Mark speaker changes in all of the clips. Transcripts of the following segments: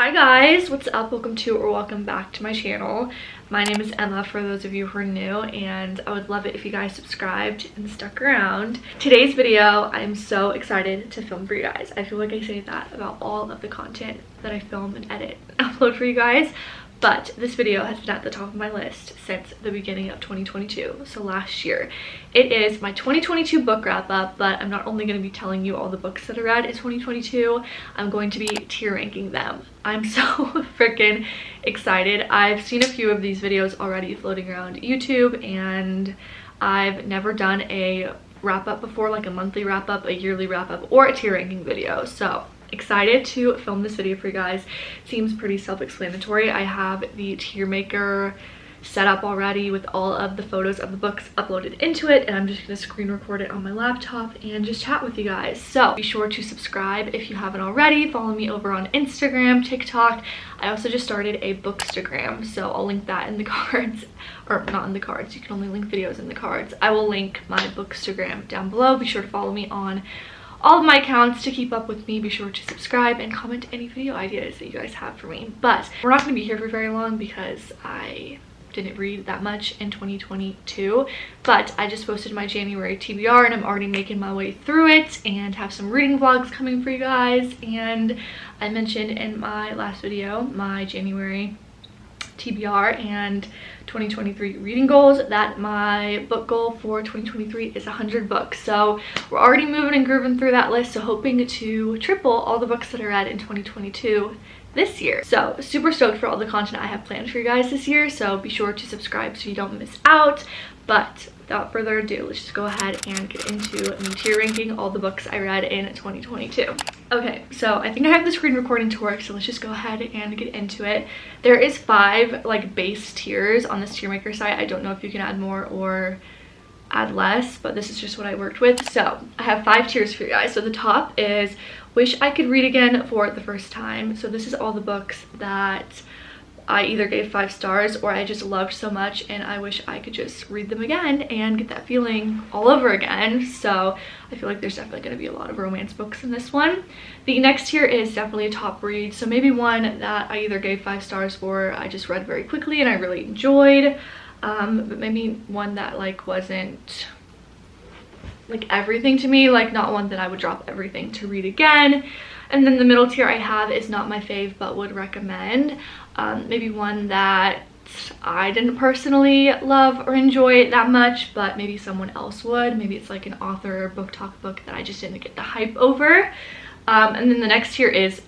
Speaker 1: Hi guys, what's up? Welcome to or welcome back to my channel. My name is Emma for those of you who are new, and I would love it if you guys subscribed and stuck around. Today's video, I'm so excited to film for you guys. I feel like I say that about all of the content that I film and edit and upload for you guys, but this video has been at the top of my list since the beginning of 2022, so last year. It is my 2022 book wrap up, but I'm not only going to be telling you all the books that I read in 2022, I'm going to be tier ranking them. I'm so freaking excited. I've seen a few of these videos already floating around YouTube, and I've never done a wrap up before, like a monthly wrap up, a yearly wrap up, or a tier ranking video. So excited to film this video for you guys. Seems pretty self-explanatory. I have the tier maker set up already with all of the photos of the books uploaded into it, and I'm just going to screen record it on my laptop and just chat with you guys. So be sure to subscribe if you haven't already. Follow me over on Instagram, TikTok. I also just started a bookstagram, so I'll link that in the cards, or not in the cards, you can only link videos in the cards. I will link my bookstagram down below. Be sure to follow me on all of my accounts to keep up with me. Be sure to subscribe and comment any video ideas that you guys have for me. But we're not going to be here for very long because I didn't read that much in 2022, but I just posted my January TBR and I'm already making my way through it and have some reading vlogs coming for you guys. And I mentioned in my last video my January TBR and 2023 reading goals that my book goal for 2023 is 100 books. So we're already moving and grooving through that list, so hoping to triple all the books that I read in 2022 this year. So super stoked for all the content I have planned for you guys this year, so be sure to subscribe so you don't miss out. But without further ado, let's just go ahead and get into me tier ranking all the books I read in 2022. Okay, so I think I have the screen recording to work, so let's just go ahead and get into it. There is 5 like base tiers on this tier maker site. I don't know if you can add more or add less, but this is just what I worked with. So I have 5 tiers for you guys. So the top is Wish I Could Read Again for the First Time. So this is all the books that I either gave 5 stars or I just loved so much and I wish I could just read them again and get that feeling all over again. So I feel like there's definitely going to be a lot of romance books in this one. The next tier is definitely a top read, so maybe one that I either gave 5 stars or I just read very quickly and I really enjoyed, but maybe one that like wasn't like everything to me, like not one that I would drop everything to read again. And then the middle tier I have is not my fave but would recommend. Maybe one that I didn't personally love or enjoy that much, but maybe someone else would. Maybe it's like an author or booktok book that I just didn't get the hype over. And then the next tier is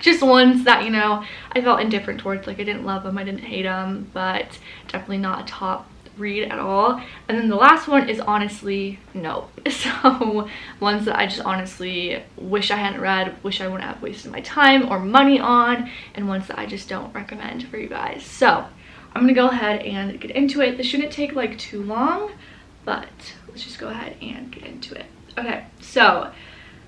Speaker 1: just ones that, you know, I felt indifferent towards. Like I didn't love them, I didn't hate them, but definitely not a top read at all. And then the last one is honestly nope. So ones that I just honestly wish I hadn't read, wish I wouldn't have wasted my time or money on, and ones that I just don't recommend for you guys. So I'm gonna go ahead and get into it. This shouldn't take like too long, but let's just go ahead and get into it. Okay, so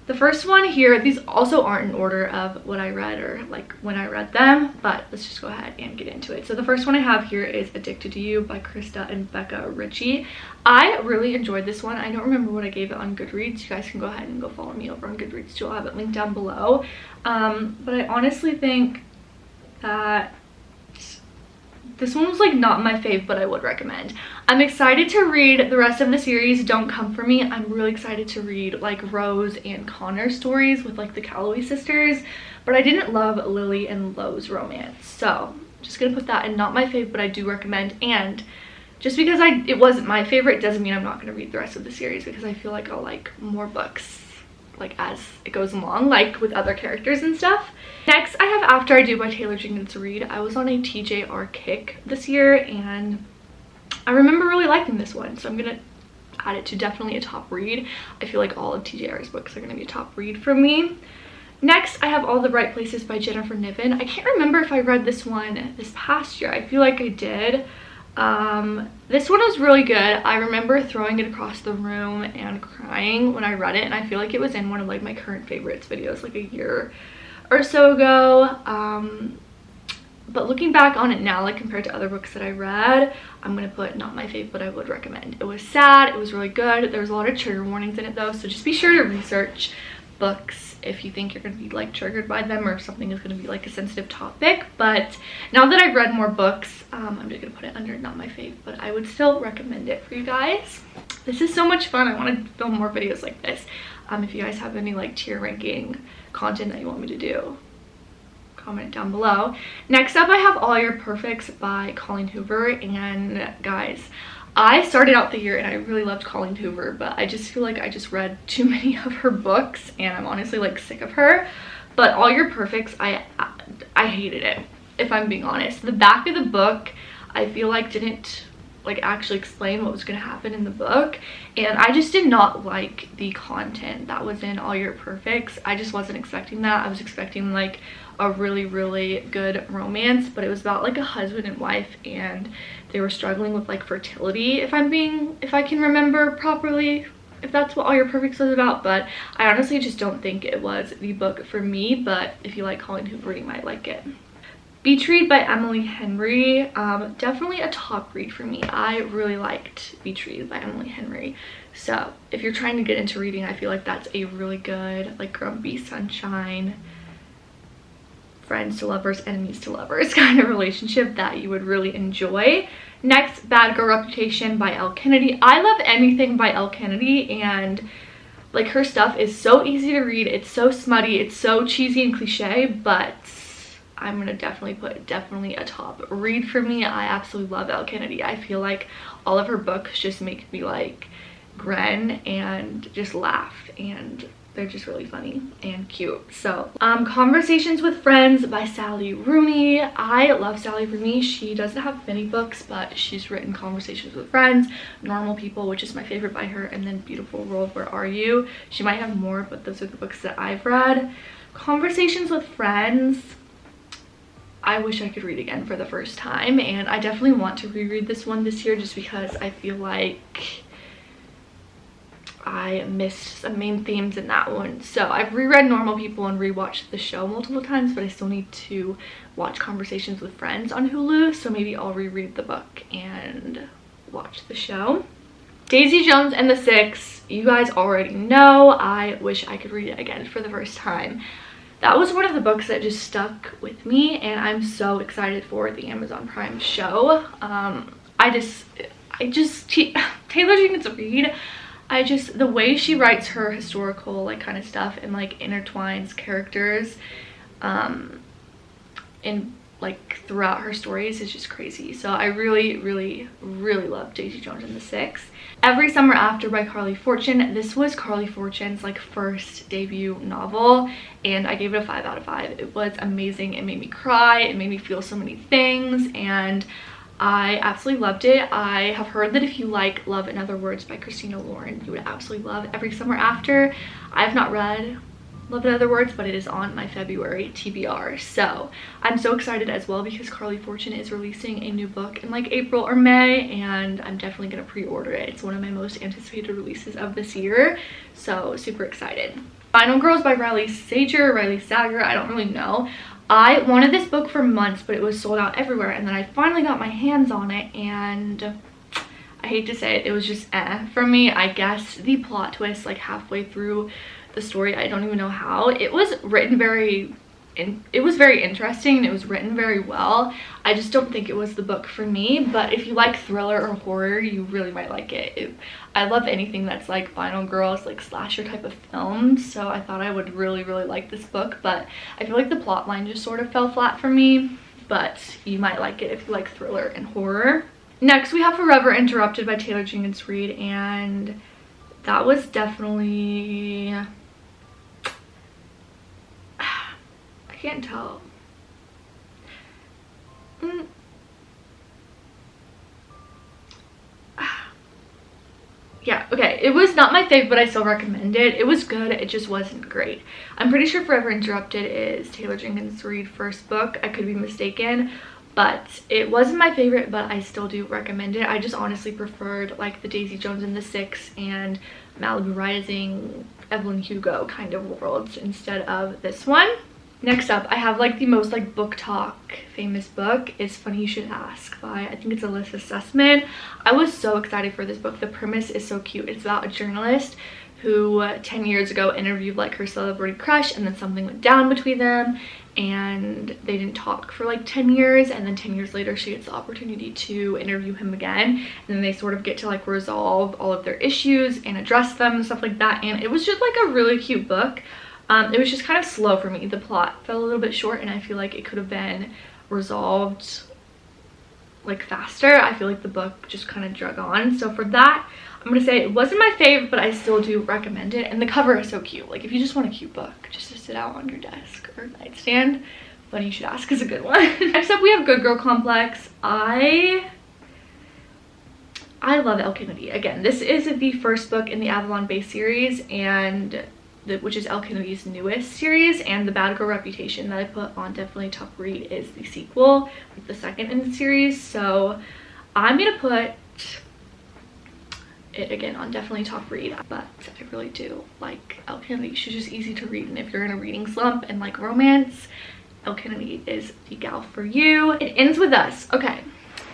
Speaker 1: the first one here, these also aren't in order of what I read or like when I read them, but let's just go ahead and get into it. So the first one I have here is Addicted to You by Krista and Becca Ritchie. I really enjoyed this one. I don't remember what I gave it on Goodreads. You guys can go ahead and go follow me over on Goodreads too. I'll have it linked down below. But I honestly think that this one was like not my fave, but I would recommend. I'm excited to read the rest of the series Don't Come For Me. I'm really excited to read like Rose and Connor stories with like the Calloway sisters, but I didn't love Lily and Lo's romance. So I'm just gonna put that in not my fave, but I do recommend. And just because it wasn't my favorite doesn't mean I'm not gonna read the rest of the series, because I feel like I'll like more books like as it goes along, like with other characters and stuff. Next I have After I Do by Taylor Jenkins Reid. I was on a TJR kick this year and I remember really liking this one, so I'm gonna add it to definitely a top read. I feel like all of TJR's books are gonna be a top read for me. Next I have All the Right Places by Jennifer Niven. I can't remember if I read this one this past year. I feel like I did. This one was really good. I remember throwing it across the room and crying when I read it, and I feel like it was in one of like my current favorites videos like a year or so ago. But looking back on it now, like compared to other books that I read, I'm gonna put not my fave, but I would recommend. It was sad, it was really good. There was a lot of trigger warnings in it though, so just be sure to research books if you think you're going to be like triggered by them, or if something is going to be like a sensitive topic. But now that I've read more books, I'm just going to put it under not my fave, but I would still recommend it for you guys. This is so much fun. I want to film more videos like this. If you guys have any like tier ranking content that you want me to do, comment down below. Next up, I have All Your Perfects by Colleen Hoover. And guys, I started out the year and I really loved Colleen Hoover, but I just feel like I just read too many of her books and I'm honestly like sick of her. But All Your Perfects, I hated it, if I'm being honest. The back of the book, I feel like didn't like actually explain what was going to happen in the book, and I just did not like the content that was in All Your Perfects. I just wasn't expecting that. I was expecting like a really good romance, but it was about like a husband and wife, and they were struggling with like fertility, if I can remember properly, if that's what All Your Perfects was about. But I honestly just don't think it was the book for me, but if you like Colleen Hoover, you might like it. Beach Read by Emily Henry, definitely a top read for me. I really liked Beach Read by Emily Henry. So if you're trying to get into reading, I feel like that's a really good like grumpy sunshine, friends to lovers, enemies to lovers kind of relationship that you would really enjoy. Next, Bad Girl Reputation by Elle Kennedy. I love anything by Elle Kennedy, and like her stuff is so easy to read. It's so smutty, it's so cheesy and cliche, but I'm gonna definitely put a top read for me. I absolutely love Elle Kennedy. I feel like all of her books just make me like grin and just laugh, and they're just really funny and cute. So Conversations with Friends by Sally Rooney. I love Sally Rooney. She doesn't have many books, but she's written Conversations with Friends, Normal People, which is my favorite by her, and then Beautiful World, Where Are You? She might have more, but those are the books that I've read. Conversations with Friends, I wish I could read again for the first time, and I definitely want to reread this one this year just because I feel like I missed some main themes in that one. So I've reread Normal People and rewatched the show multiple times, but I still need to watch Conversations with Friends on Hulu, so maybe I'll reread the book and watch the show. Daisy Jones and the Six, you guys already know. I wish I could read it again for the first time. That was one of the books that just stuck with me, and I'm so excited for the Amazon Prime show. Taylor Jenkins Reid, the way she writes her historical like kind of stuff and like intertwines characters in like throughout her stories is just crazy. So I really love Daisy Jones and the Six. Every Summer After by Carly Fortune. This was Carly Fortune's like first debut novel, and I gave it a 5 out of 5. It was amazing. It made me cry. It made me feel so many things, and I absolutely loved it. I have heard that if you like Love in Other Words by Christina Lauren, you would absolutely love Every Summer After. I have not read Love in Other Words, but it is on my February TBR. So I'm so excited as well because Carly Fortune is releasing a new book in like April or May, and I'm definitely gonna pre-order it. It's one of my most anticipated releases of this year, so super excited. Final Girls by Riley Sager, I don't really know. I wanted this book for months, but it was sold out everywhere, and then I finally got my hands on it, and I hate to say it, it was just for me. I guess the plot twist like halfway through the story, I don't even know how. It was written it was very interesting, and it was written very well. I just don't think it was the book for me, but if you like thriller or horror, you really might like it. I love anything that's like Final Girls, like slasher type of film, so I thought I would really like this book, but I feel like the plot line just sort of fell flat for me, but you might like it if you like thriller and horror. Next, we have Forever Interrupted by Taylor Jenkins Reid, and that was definitely, I can't tell. Yeah, okay, it was not my fave, but I still recommend it. It was good, it just wasn't great. I'm pretty sure Forever Interrupted is Taylor Jenkins Reid's first book. I could be mistaken, but it wasn't my favorite, but I still do recommend it. I just honestly preferred like the Daisy Jones and the Six and Malibu Rising, Evelyn Hugo kind of worlds instead of this one. Next up, I have like the most like BookTok famous book. It's Funny You Should Ask by, I think it's Alyssa Sussman. I was so excited for this book. The premise is so cute. It's about a journalist who 10 years ago interviewed like her celebrity crush, and then something went down between them and they didn't talk for like 10 years, and then 10 years later she gets the opportunity to interview him again, and then they sort of get to like resolve all of their issues and address them and stuff like that. And it was just like a really cute book. It was just kind of slow for me. The plot fell a little bit short, and I feel like it could have been resolved like faster. I feel like the book just kind of drug on. So for that, I'm gonna say it wasn't my favorite, but I still do recommend it. And the cover is so cute. Like if you just want a cute book just to sit out on your desk or nightstand, Funny You Should Ask is a good one. Next up we have Good Girl Complex. I love Elle Kennedy. Again, this is the first book in the Avalon Bay series, and which is Elle Kennedy's newest series, and The Bad Girl Reputation that I put on definitely top read is the sequel, like the second in the series. So I'm gonna put it again on definitely top read, but I really do like Elle Kennedy. She's just easy to read, and if you're in a reading slump and like romance, Elle Kennedy is the gal for you. It Ends With Us. Okay,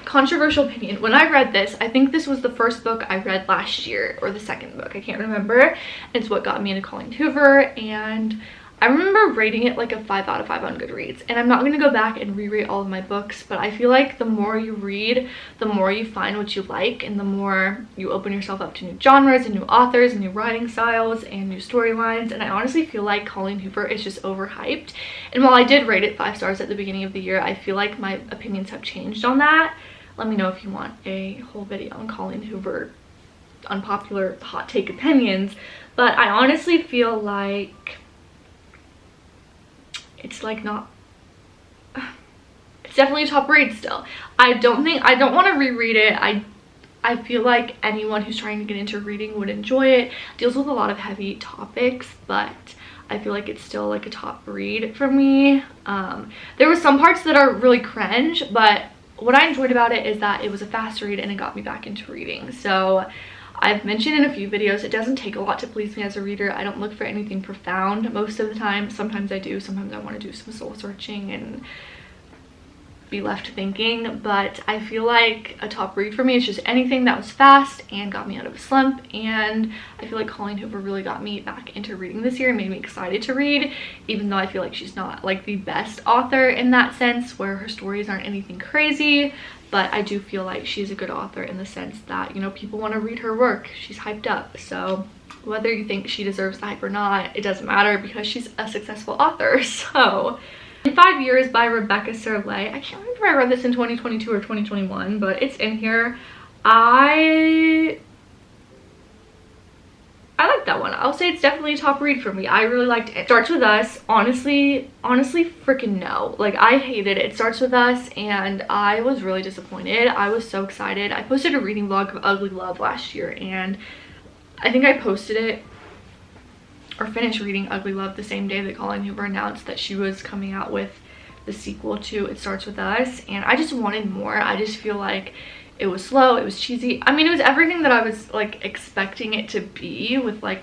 Speaker 1: controversial opinion. When I read this, I think this was the first book I read last year, or the second book, I can't remember. It's what got me into Colleen Hoover, and I remember rating it like a 5 out of 5 on Goodreads. And I'm not going to go back and reread all of my books, but I feel like the more you read, the more you find what you like, and the more you open yourself up to new genres and new authors and new writing styles and new storylines. And I honestly feel like Colleen Hoover is just overhyped. And while I did rate it 5 stars at the beginning of the year, I feel like my opinions have changed on that. Let me know if you want a whole video on Colleen Hoover, unpopular hot take opinions. But I honestly feel like it's like not, it's definitely a top read still. I don't want to reread it. I feel like anyone who's trying to get into reading would enjoy it. It deals with a lot of heavy topics, but I feel like it's still like a top read for me. There were some parts that are really cringe, but what I enjoyed about it is that it was a fast read and it got me back into reading. So I've mentioned in a few videos, it doesn't take a lot to please me as a reader. I don't look for anything profound most of the time. Sometimes I do. Sometimes I want to do some soul searching and be left thinking. But I feel like a top read for me is just anything that was fast and got me out of a slump. And I feel like Colleen Hoover really got me back into reading this year and made me excited to read, even though I feel like she's not like the best author in that sense, where her stories aren't anything crazy. But I do feel like she's a good author in the sense that, you know, people want to read her work. She's hyped up. So whether you think she deserves the hype or not, it doesn't matter because she's a successful author. So In 5 Years by Rebecca Serlet. I can't remember if I read this in 2022 or 2021, but it's in here. I like that one. I'll say it's definitely a top read for me. I really liked it. Starts With Us, honestly freaking no. Like, I hated it. It Starts With Us, and I was really disappointed. I was so excited. I posted a reading vlog of Ugly Love last year, and I think I posted it or finished reading Ugly Love the same day that Colleen Hoover announced that she was coming out with the sequel to It Starts With Us, and I just wanted more. I just feel like it was slow, it was cheesy. I mean, it was everything that I was like expecting it to be, with like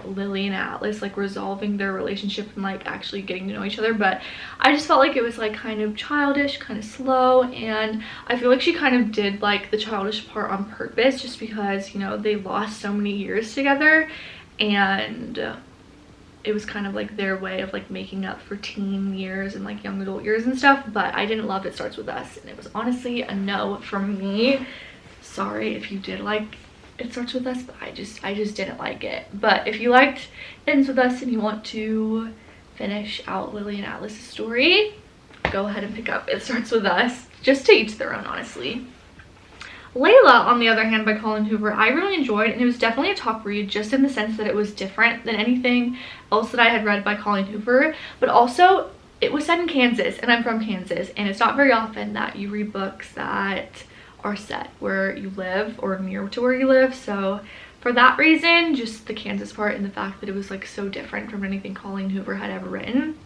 Speaker 1: Lily and Atlas like resolving their relationship and like actually getting to know each other. But I just felt like it was like kind of childish, kind of slow, and I feel like she kind of did like the childish part on purpose, just because, you know, they lost so many years together, and it was kind of like their way of like making up for teen years and like young adult years and stuff. But I didn't love It Starts With Us, and it was honestly a no from me. Sorry if you did like It Starts With Us, but I just didn't like it. But if you liked It Ends With Us and you want to finish out Lily and Atlas's story, go ahead and pick up It Starts With Us. Just to each their own, honestly. Layla, on the other hand, by Colleen Hoover, I really enjoyed, and it was definitely a top read, just in the sense that it was different than anything else that I had read by Colleen Hoover. But also, it was set in Kansas, and I'm from Kansas, and it's not very often that you read books that are set where you live or near to where you live. So for that reason, just the Kansas part and the fact that it was like so different from anything Colleen Hoover had ever written,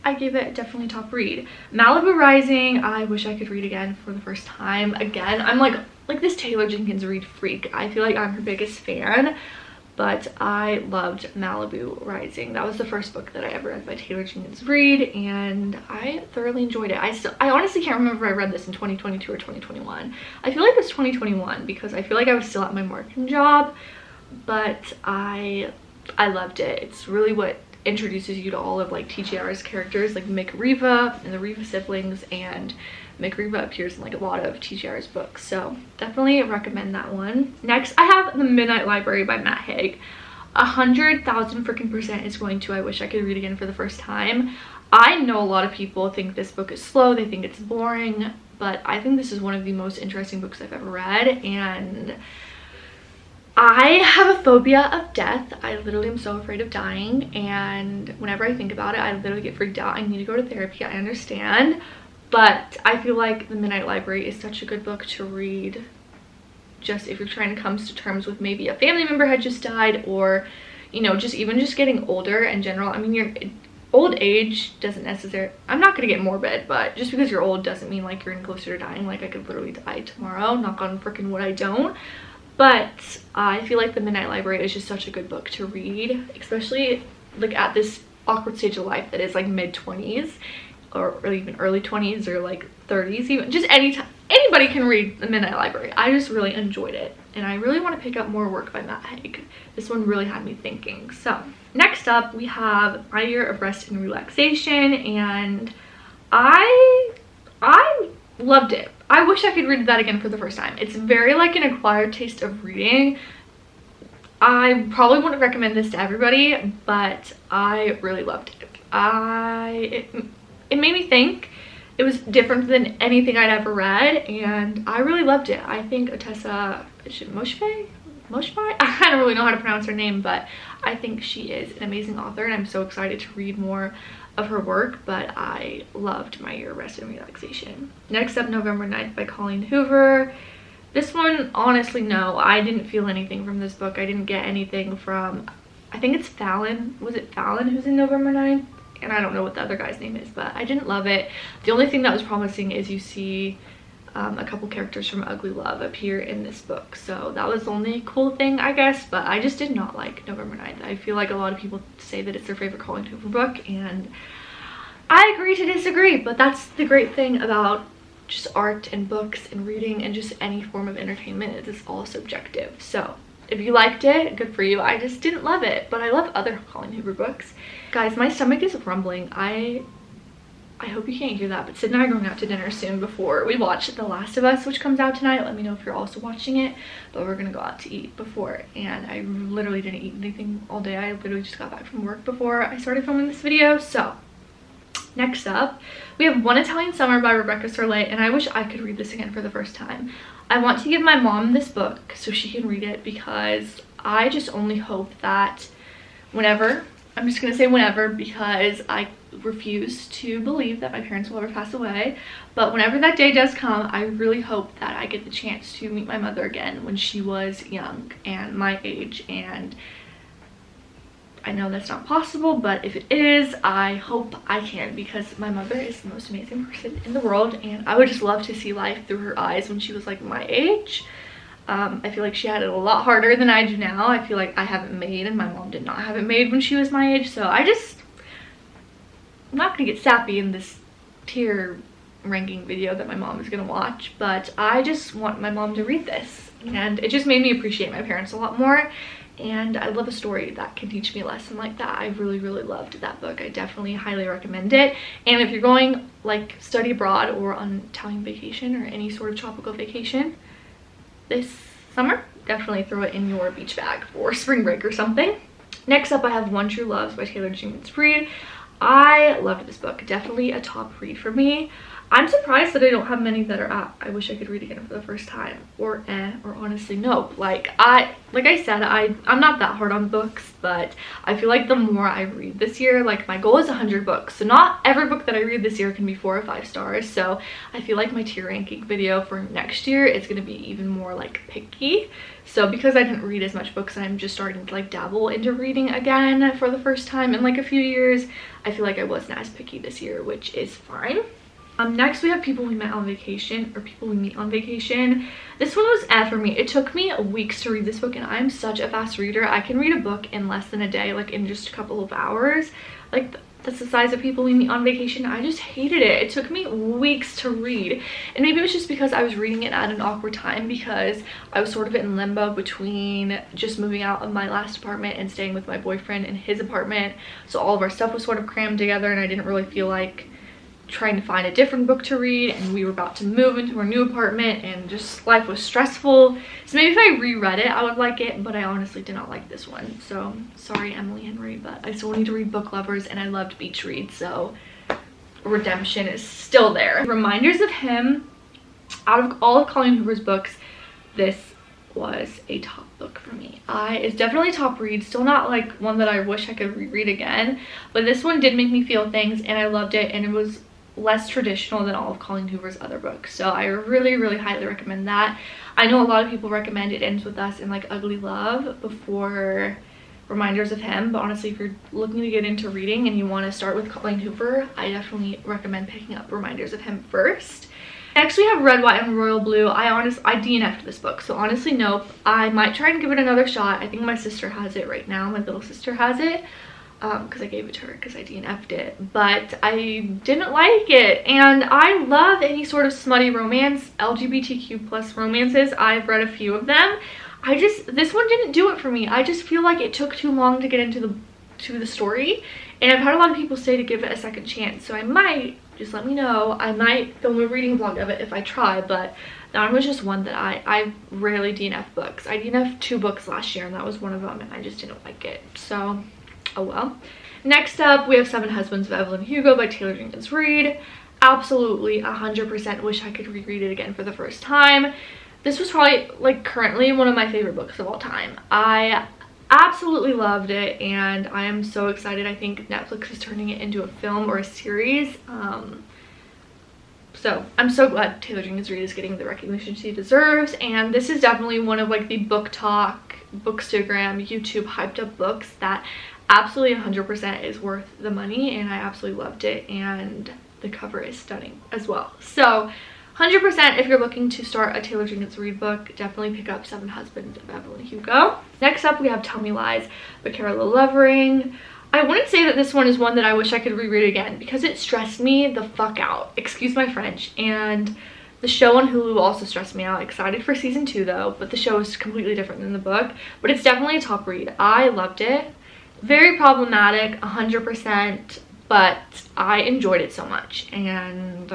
Speaker 1: I gave it definitely top read. Malibu Rising, I wish I could read again for the first time. Again, I'm like this Taylor Jenkins Reid freak. I feel like I'm her biggest fan, but I loved Malibu Rising. That was the first book that I ever read by Taylor Jenkins Reid, and I thoroughly enjoyed it. I honestly can't remember if I read this in 2022 or 2021. I feel like it was 2021 because I feel like I was still at my marketing job but I loved it. It's really what introduces you to all of like TJR's characters, like Mick Riva and the Riva siblings, and Mick Riva appears in like a lot of TJR's books, so definitely recommend that one. Next, I have The Midnight Library by Matt Haig. 100,000 freaking percent is going to I wish I could read again for the first time. I know a lot of people think this book is slow, they think it's boring, but I think this is one of the most interesting books I've ever read, and I have a phobia of death. I literally am so afraid of dying, and whenever I think about it, I literally get freaked out. I need to go to therapy, I understand, but I feel like The Midnight Library is such a good book to read just if you're trying to come to terms with maybe a family member had just died, or you know, just getting older in general. I mean, your old age doesn't necessarily, I'm not gonna get morbid, but just because you're old doesn't mean like you're in closer to dying. Like I could literally die tomorrow, knock on freaking wood I don't. But I feel like The Midnight Library is just such a good book to read, especially like at this awkward stage of life that is like mid-20s or even early 20s or like 30s, even just anytime. Anybody can read The Midnight Library. I just really enjoyed it, and I really want to pick up more work by Matt Haig. This one really had me thinking. So next up, we have My Year of Rest and Relaxation, and I loved it. I wish I could read that again for the first time. It's very like an acquired taste of reading. I probably wouldn't recommend this to everybody, but I really loved it. It made me think. It was different than anything I'd ever read, and I really loved it. I think Otessa Moshfegh? I don't really know how to pronounce her name, but I think she is an amazing author, and I'm so excited to read more of her work, but I loved My Year of Rest and Relaxation. Next up, November 9th by Colleen Hoover. This one, honestly, no, I didn't feel anything from this book. I didn't get anything from, I think it's Fallon. Was it Fallon who's in November 9th? And I don't know what the other guy's name is, but I didn't love it. The only thing that was promising is you see a couple characters from Ugly Love appear in this book, so that was the only cool thing, I guess. But I just did not like November 9th. I feel like a lot of people say that it's their favorite Colleen Hoover book, and I agree to disagree, but that's the great thing about just art and books and reading and just any form of entertainment. It's all subjective. So if you liked it, good for you. I just didn't love it, but I love other Colleen Hoover books. Guys, my stomach is rumbling. I hope you can't hear that, but Sid and I are going out to dinner soon before we watch The Last of Us, which comes out tonight. Let me know if you're also watching it, but we're gonna go out to eat before, and I literally didn't eat anything all day. I literally just got back from work before I started filming this video. So next up, we have One Italian Summer by Rebecca Serlet, and I wish I could read this again for the first time. I want to give my mom this book so she can read it, because I just only hope that whenever, I'm just gonna say whenever, because I refuse to believe that my parents will ever pass away, but whenever that day does come, I really hope that I get the chance to meet my mother again when she was young and my age. And I know that's not possible, but if it is, I hope I can, because my mother is the most amazing person in the world, and I would just love to see life through her eyes when she was like my age. I feel like she had it a lot harder than I do now. I feel like I have it made, and my mom did not have it made when she was my age, so I'm not gonna get sappy in this tier ranking video that my mom is gonna watch, but I just want my mom to read this, and it just made me appreciate my parents a lot more. And I love a story that can teach me a lesson like that. I really loved that book. I definitely highly recommend it. And if you're going like study abroad or on Italian vacation or any sort of tropical vacation this summer, definitely throw it in your beach bag for spring break or something. Next up, I have One True Loves by Taylor Jenkins Reid. I loved this book. Definitely a top read for me. I'm surprised that I don't have many that are at I wish I could read again for the first time, or honestly no. Like I said, I'm not that hard on books, but I feel like the more I read this year, like my goal is 100 books, so not every book that I read this year can be 4 or 5 stars. So I feel like my tier ranking video for next year is going to be even more like picky. So because I didn't read as much books, I'm just starting to like dabble into reading again for the first time in like a few years. I feel like I wasn't as picky this year, which is fine. Next, we have People We Met on Vacation, or People We Meet on Vacation. This one was for me. It took me weeks to read this book, and I'm such a fast reader. I can read a book in less than a day, like in just a couple of hours. Like that's the size of People We Meet on Vacation. I just hated it. It took me weeks to read, and maybe it was just because I was reading it at an awkward time, because I was sort of in limbo between just moving out of my last apartment and staying with my boyfriend in his apartment. So all of our stuff was sort of crammed together, and I didn't really feel like trying to find a different book to read, and we were about to move into our new apartment, and just life was stressful. So maybe if I reread it I would like it, but I honestly did not like this one. So sorry, Emily Henry, but I still need to read Book Lovers, and I loved Beach Read, so redemption is still there. Reminders of Him, out of all of Colleen Hoover's books, this was a top book for me. It's definitely a top read, still not like one that I wish I could reread again, but this one did make me feel things, and I loved it, and it was less traditional than all of Colleen Hoover's other books, so I really highly recommend that. I know a lot of people recommend It Ends With Us and like Ugly Love before Reminders of Him, but honestly, if you're looking to get into reading and you want to start with Colleen Hoover, I definitely recommend picking up Reminders of Him first. Next we have Red, White, and Royal Blue. I DNF'd this book, so honestly nope. I might try and give it another shot. I think my sister has it right now. My little sister has it, because I gave it to her because I DNF'd it, but I didn't like it. And I love any sort of smutty romance, LGBTQ plus romances. I've read a few of them. This one didn't do it for me. I just feel like it took too long to get into the story, and I've had a lot of people say to give it a second chance, so I might, just let me know, I might film a reading vlog of it if I try. But that one was just one that I rarely DNF books. I DNF'd 2 books last year, and that was one of them, and I just didn't like it, so oh well. Next up we have Seven Husbands of Evelyn Hugo by Taylor Jenkins Reid. Absolutely 100% wish I could reread it again for the first time. This was probably like currently one of my favorite books of all time. I absolutely loved it, and I am so excited. I think Netflix is turning it into a film or a series, so I'm so glad Taylor Jenkins Reid is getting the recognition she deserves. And this is definitely one of like the BookTok, Bookstagram, YouTube hyped up books that absolutely 100% is worth the money, and I absolutely loved it, and the cover is stunning as well. So 100% if you're looking to start a Taylor Jenkins Reid book, definitely pick up Seven Husbands of Evelyn Hugo. Next up we have Tell Me Lies by Carola Lovering. I wouldn't say that this one is one that I wish I could reread again, because it stressed me the fuck out, excuse my French, and the show on Hulu also stressed me out. Excited for season 2 though, but the show is completely different than the book, but it's definitely a top read. I loved it. Very problematic, 100%, but I enjoyed it so much, and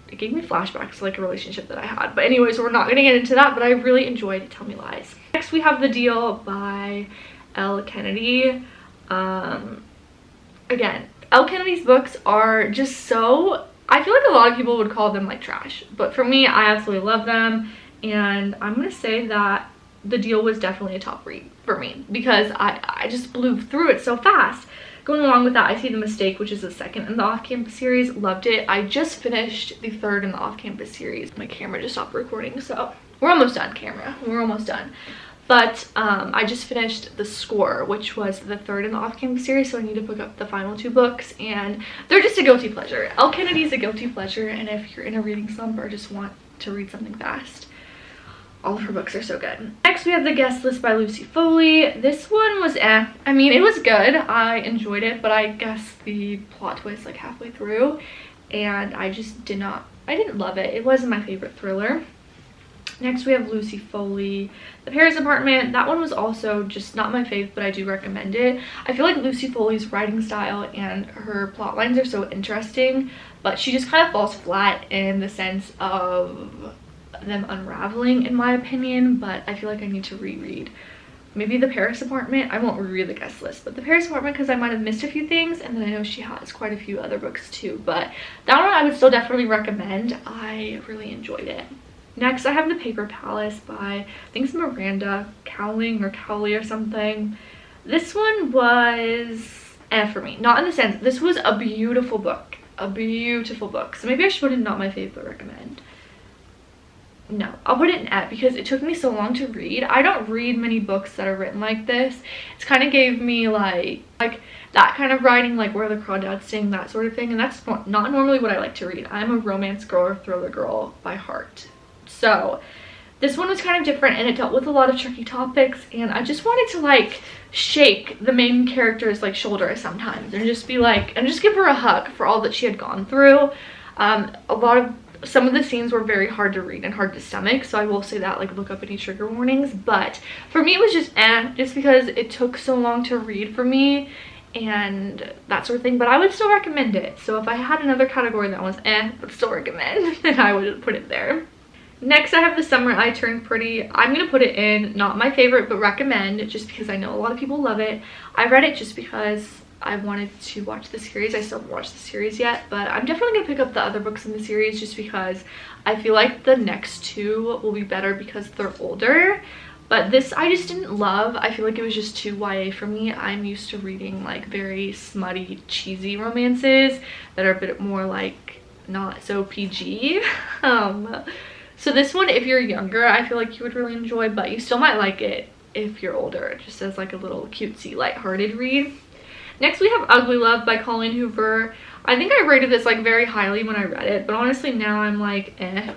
Speaker 1: it gave me flashbacks to like a relationship that I had. But anyways, we're not gonna get into that, but I really enjoyed Tell Me Lies. Next we have The Deal by Elle Kennedy. Again, Elle Kennedy's books are just so, I feel like a lot of people would call them like trash, but for me, I absolutely love them, and I'm gonna say that The Deal was definitely a top read for me, because I just blew through it so fast. Going along with that, I See the Mistake, which is the second in the Off-Campus series. Loved it. I just finished the third in the Off-Campus series. My camera just stopped recording, so we're almost done, camera. We're almost done. But I just finished The Score, which was the third in the Off-Campus series, so I need to pick up the final 2 books, and they're just a guilty pleasure. Elle Kennedy's a guilty pleasure, and if you're in a reading slump or just want to read something fast, all of her books are so good. Next we have The Guest List by Lucy Foley. This one was I mean, it was good. I enjoyed it, but I guess the plot twist like halfway through, and I didn't love it. It wasn't my favorite thriller. Next we have Lucy Foley, The Paris Apartment. That one was also just not my fave, but I do recommend it. I feel like Lucy Foley's writing style and her plot lines are so interesting, but she just kind of falls flat in the sense of them unraveling, in my opinion. But I feel like I need to reread maybe The Paris Apartment. I won't reread The Guest List, but The Paris Apartment, because I might have missed a few things, and then I know she has quite a few other books too, but that one I would still definitely recommend. I really enjoyed it. Next I have The Paper Palace by, I think it's Miranda Cowling or Cowley or something. This one was for me, not in the sense, this was a beautiful book, so maybe I should put it in not my favorite, but recommend. No, I'll put it in because it took me so long to read. I don't read many books that are written like this. It's kind of gave me like that kind of writing, like Where the Crawdads Sing, that sort of thing, and that's not normally what I like to read. I'm a romance girl or thriller girl by heart. So This one was kind of different and it dealt with a lot of tricky topics, and I just wanted to like shake the main character's like shoulder sometimes and just be like, and just give her a hug for all that she had gone through. Some of the scenes were very hard to read and hard to stomach, so I will say that, like, look up any trigger warnings. But for me it was just just because it took so long to read for me and that sort of thing. But I would still recommend it. So if I had another category that was but still recommend, then I would put it there. Next, I have The Summer I Turned Pretty. I'm gonna put it in not my favorite but recommend, just because I know a lot of people love it. I read it just because I wanted to watch the series. I still haven't watched the series yet, but I'm definitely gonna pick up the other books in the series just because I feel like the next two will be better because they're older. But this I just didn't love. I feel like it was just too YA for me. I'm used to reading like very smutty, cheesy romances that are a bit more like not so PG. So this one, if you're younger, I feel like you would really enjoy, but you still might like it if you're older, just as like a little cutesy, lighthearted read. Next, we have Ugly Love by Colleen Hoover. I think I rated this like very highly when I read it, but honestly now I'm like,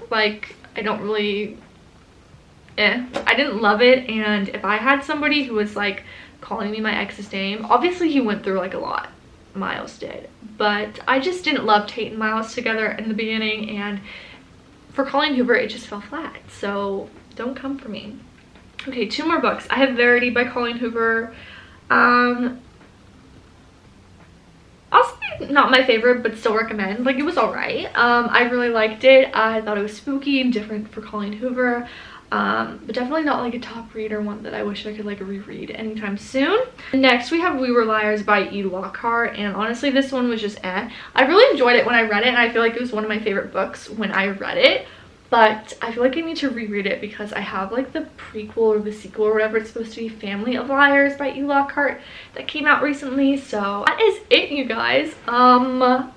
Speaker 1: like I don't really, I didn't love it. And if I had somebody who was like calling me my ex's name, obviously he went through like a lot, Miles did, but I just didn't love Tate and Miles together in the beginning, and for Colleen Hoover it just fell flat, so don't come for me. Okay, two more books. I have Verity by Colleen Hoover. Also not my favorite, but still recommend. Like, it was alright. I really liked it. I thought it was spooky and different for Colleen Hoover, but definitely not like a top read or one that I wish I could like reread anytime soon. Next, we have We Were Liars by E. Lockhart, and honestly this one was just I really enjoyed it when I read it, and I feel like it was one of my favorite books when I read it. But I feel like I need to reread it because I have like the prequel or the sequel or whatever it's supposed to be, Family of Liars by E. Lockhart, that came out recently. So that is it, you guys.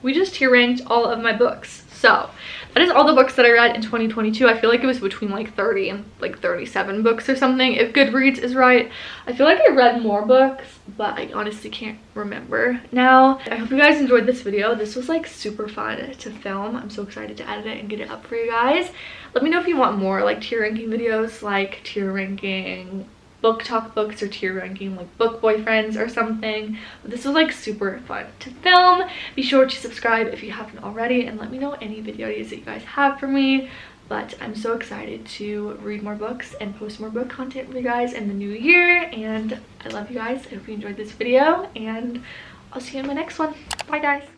Speaker 1: We just tier ranked all of my books. So that is all the books that I read in 2022. I feel like it was between like 30 and like 37 books or something, if Goodreads is right. I feel like I read more books, but I honestly can't remember now. I hope you guys enjoyed this video. This was like super fun to film. I'm so excited to edit it and get it up for you guys. Let me know if you want more like tier ranking videos, like tier ranking BookTok books or tier ranking like book boyfriends or something. But this was like super fun to film. Be sure to subscribe if you haven't already, and let me know any video ideas that you guys have for me. But I'm so excited to read more books and post more book content for you guys in the new year, and I love you guys. I hope you enjoyed this video, and I'll see you in my next one. Bye guys.